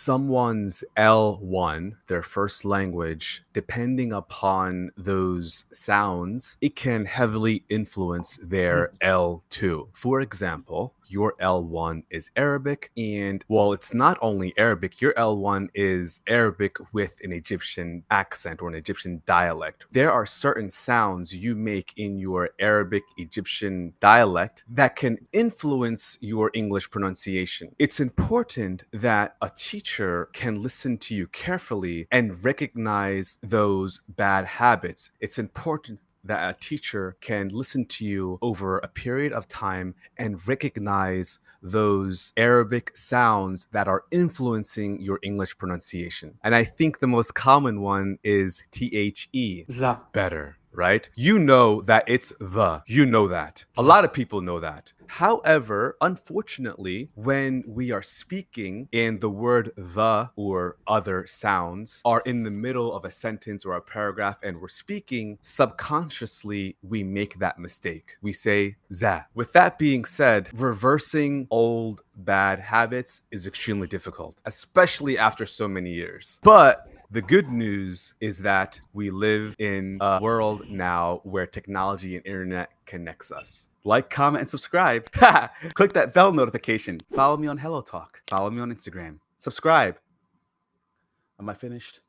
someone's L1, their first language, depending upon those sounds, it can heavily influence their L2. For example, your L1 is Arabic, and well, it's not only Arabic, your L1 is Arabic with an Egyptian accent or an Egyptian dialect. There are certain sounds you make in your Arabic Egyptian dialect that can influence your English pronunciation. It's important that a teacher can listen to you carefully and recognize those bad habits. It's important that a teacher can listen to you over a period of time and recognize those Arabic sounds that are influencing your English pronunciation. And I think the most common one is THE, The. better, right? You know that it's the. You know that. A lot of people know that. However, unfortunately, when we are speaking and the word the or other sounds are in the middle of a sentence or a paragraph and we're speaking, subconsciously, we make that mistake. We say za. With that being said, reversing old bad habits is extremely difficult, especially after so many years. But the good news is that we live in a world now where technology and internet connects us. Like, comment, and subscribe. Click that bell notification. Follow me on HelloTalk. Follow me on Instagram. Subscribe. Am I finished?